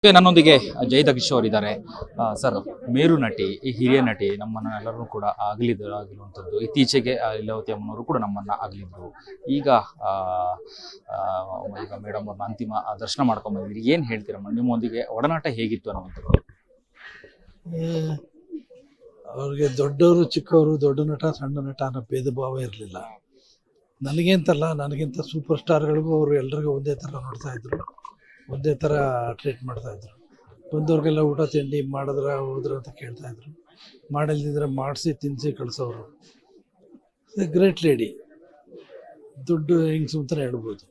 ನನ್ನೊಂದಿಗೆ ಜೈದ ಕಿಶೋರ್ ಇದ್ದಾರೆ. ಸರ್, ಮೇರು ನಟಿ, ಈ ಹಿರಿಯ ನಟಿ ನಮ್ಮನ್ನೆಲ್ಲರೂ ಕೂಡ ಆಗಿರುವಂಥದ್ದು. ಇತ್ತೀಚೆಗೆ ಲೀಲಾವತಿ ಅಮ್ಮನವರು ಕೂಡ ನಮ್ಮನ್ನ ಆಗಲಿದ್ರು. ಈಗ ಈಗ ಮೇಡಮ್ ಅವ್ರನ್ನ ಅಂತಿಮ ದರ್ಶನ ಮಾಡ್ಕೊಂಡ್ ಬಂದಿದ್ದೀರಿ. ಏನು ಹೇಳ್ತೀರಮ್ಮ, ನಿಮ್ಮೊಂದಿಗೆ ಒಡನಾಟ ಹೇಗಿತ್ತು ಅನ್ನುವಂಥದ್ದು? ಅವ್ರಿಗೆ ದೊಡ್ಡವರು ಚಿಕ್ಕವರು, ದೊಡ್ಡ ನಟ ಸಣ್ಣ ನಟ ಅನ್ನೋ ಭೇದ ಭಾವ ಇರಲಿಲ್ಲ. ನನಗೇಂತಲ್ಲ, ನನಗಿಂತ ಸೂಪರ್ ಸ್ಟಾರ್ಗಳಿಗೂ ಅವರು ಎಲ್ರಿಗೂ ಒಂದೇ ಥರ ನೋಡ್ತಾ ಇದ್ರು, ಒಂದೇ ಥರ ಟ್ರೀಟ್ ಮಾಡ್ತಾಯಿದ್ರು. ಬಂದವ್ರಿಗೆಲ್ಲ ಊಟ ತಿಂಡಿ ಹೋದ್ರ ಅಂತ ಕೇಳ್ತಾಯಿದ್ರು. ಮಾಡಿಲ್ದಿದ್ರೆ ಮಾಡಿಸಿ ತಿನ್ನಿಸಿ ಕಳಿಸೋರು. ಗ್ರೇಟ್ ಲೇಡಿ, ದುಡ್ಡು ಹೆಂಗ್ಸು ಅಂತಲೇ ಹೇಳ್ಬೋದು.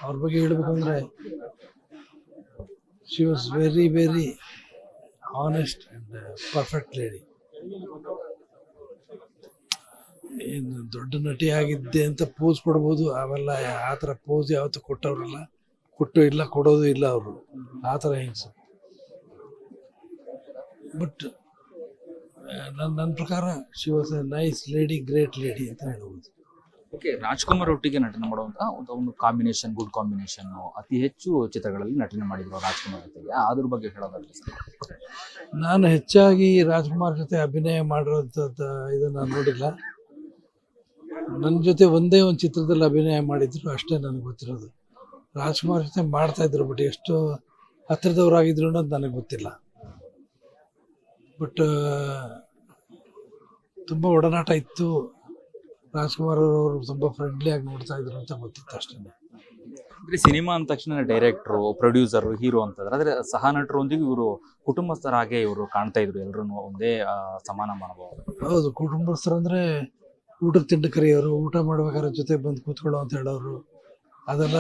ಅವ್ರ ಬಗ್ಗೆ ಹೇಳ್ಬೇಕಂದ್ರೆ she was very very honest and perfect lady. ಏನು ದೊಡ್ಡ ನಟಿ ಆಗಿದ್ದೆ ಅಂತ ಪೋಸ್ ಕೊಡ್ಬೋದು, ಅವೆಲ್ಲ ಆ ಥರ ಪೋಸ್ ಯಾವತ್ತೂ ಕೊಟ್ಟವ್ರಲ್ಲ, ಇಲ್ಲ ಕೊಡೋದು ಇಲ್ಲ ಅವರು, ಆ ಥರ ಹೆಂಗ್ಸು. ಬಟ್ ನನ್ನ ಪ್ರಕಾರ she was A nice lady, great lady ಅಂತ ಹೇಳ್ಬೋದು. ಓಕೆ, ರಾಜ್ಕುಮಾರ್ ಒಟ್ಟಿಗೆ ನಟನೆ ಮಾಡುವಂಥ ಒಂದು ಕಾಂಬಿನೇಷನ್, ಗುಡ್ ಕಾಂಬಿನೇಷನ್. ಅತಿ ಹೆಚ್ಚು ಚಿತ್ರಗಳಲ್ಲಿ ನಟನೆ ಮಾಡಿದ್ರು ರಾಜ್ಕುಮಾರ್ ಜೊತೆಗೆ. ಅದ್ರ ಬಗ್ಗೆ ಹೇಳೋದಾದ್ರೆ ಸರ್? ನಾನು ಹೆಚ್ಚಾಗಿ ರಾಜ್ಕುಮಾರ್ ಜೊತೆ ಅಭಿನಯ ಮಾಡಿರೋಂಥದ್ದು ಇದನ್ನು ನೋಡಿಲ್ಲ. ನನ್ನ ಜೊತೆ ಒಂದೇ ಒಂದು ಚಿತ್ರದಲ್ಲಿ ಅಭಿನಯ ಮಾಡಿದ್ರು ಅಷ್ಟೇ ನನಗೆ ಗೊತ್ತಿರೋದು. ರಾಜ್ಕುಮಾರ್ ಜೊತೆ ಮಾಡ್ತಾಯಿದ್ರು, ಬಟ್ ಎಷ್ಟು ಹತ್ತಿರದವರಾಗಿದ್ರು ಅನ್ನೋದು ನನಗೆ ಗೊತ್ತಿಲ್ಲ. ಬಟ್ ತುಂಬ ಒಡನಾಟ ಇತ್ತು. ರಾಜ್ಕುಮಾರ್ ಅವರು ತುಂಬ ಫ್ರೆಂಡ್ಲಿಯಾಗಿ ನೋಡ್ತಾ ಇದ್ರು ಅಂತ ಗೊತ್ತಿತ್ತು ಅಷ್ಟೇ. ಅಂದರೆ ಸಿನಿಮಾ ಅಂದ ತಕ್ಷಣ ಡೈರೆಕ್ಟ್ರು, ಪ್ರೊಡ್ಯೂಸರು, ಹೀರೋ ಅಂತಂದ್ರೆ, ಆದರೆ ಸಹ ನಟರೊಂದಿಗೆ ಇವರು ಕುಟುಂಬಸ್ಥರಾಗೆ ಇವರು ಕಾಣ್ತಾ ಇದ್ರು. ಎಲ್ಲರೂ ಒಂದೇ ಸಮಾನ ಮನೋಭಾವ. ಹೌದು, ಕುಟುಂಬಸ್ಥರು ಅಂದರೆ ಊಟಕ್ಕೆ ತಿಂಡಿ ಕರೆಯೋರು, ಊಟ ಮಾಡ್ಬೇಕಾದ್ರೆ ಜೊತೆ ಬಂದು ಕೂತ್ಕೊಳ್ಳೋ ಅಂತ ಹೇಳೋರು. ಅದೆಲ್ಲ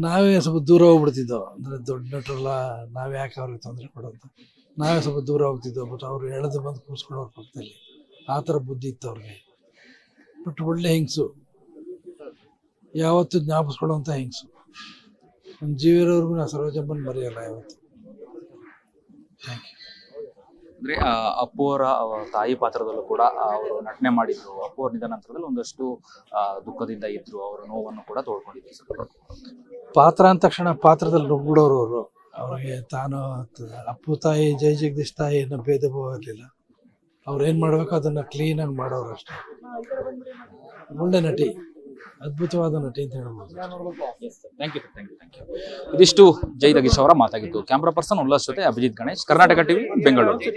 ನಾವೇ ಸ್ವಲ್ಪ ದೂರ ಹೋಗ್ಬಿಡ್ತಿದ್ದೋ. ಅಂದರೆ ದೊಡ್ಡ ನಟರೆಲ್ಲ ನಾವು ಯಾಕೆ ಅವ್ರಿಗೆ ತೊಂದರೆ ಕೊಡೋದು, ನಾವೇ ಸ್ವಲ್ಪ ದೂರ ಹೋಗ್ತಿದ್ದೋ. ಬಟ್ ಅವ್ರು ಎಳೆದು ಬಂದು ಕೂರಿಸ್ಕೊಳ್ಳೋರು ಪಕ್ಕದಲ್ಲಿ, ಆ ಥರ ಬುದ್ಧಿ ಇತ್ತು ಅವ್ರಿಗೆ. ಬಟ್ ಒಳ್ಳೆ ಹೆಂಗಸು, ಯಾವತ್ತೂ ಜ್ಞಾಪಿಸ್ಕೊಳ್ಳೋಂಥ ಹೆಂಗಸು. ನಮ್ಮ ಜೀವನವರೆಗೂ ನಾವು ಸರೋಜಮ್ಮನ ಮರೆಯಲ್ಲ ಯಾವತ್ತು. Thank you. ಅಂದರೆ ಅಪ್ಪು ಅವರ ತಾಯಿ ಪಾತ್ರದಲ್ಲೂ ಕೂಡ ಅವರು ನಟನೆ ಮಾಡಿದ್ರು. ಅಪ್ಪು ಅವ್ರ ನಿಧನ ನಂತರದಲ್ಲಿ ಒಂದಷ್ಟು ದುಃಖದಿಂದ ಇದ್ರು, ಅವರ ನೋವನ್ನು ಕೂಡ ತೋಡ್ಕೊಂಡಿದ್ರು. ಪಾತ್ರ ಅಂದ ತಕ್ಷಣ ಪಾತ್ರದಲ್ಲಿ ನುಗ್ಬಿಡೋರು ಅವರು. ಅವ್ರಿಗೆ ತಾನು ಅಪ್ಪು ತಾಯಿ, ಜೈ ಜಗದೀಶ್ ತಾಯಿ ಅನ್ನೋ ಭೇದ ಭಾವ ಇರಲಿಲ್ಲ. ಅವ್ರು ಏನು ಮಾಡಬೇಕು ಅದನ್ನು ಕ್ಲೀನಾಗಿ ಮಾಡೋರು ಅಷ್ಟೇ. ಒಳ್ಳೆ ನಟಿ, ಅದ್ಭುತವಾದ ನಟಿ ಅಂತ ಹೇಳ್ಬೋದು. Thank you. ಇದಿಷ್ಟು ಜೈದ ಕಿಶೋರ್ ಅವರ ಮಾತಾಗಿತ್ತು. ಕ್ಯಾಮ್ರಾ ಪರ್ಸನ್ ಉಲ್ಲಾಸ್ ಜೊತೆ ಅಭಿಜಿತ್ ಗಣೇಶ್, ಕರ್ನಾಟಕ ಟಿವಿ, ಬೆಂಗಳೂರು.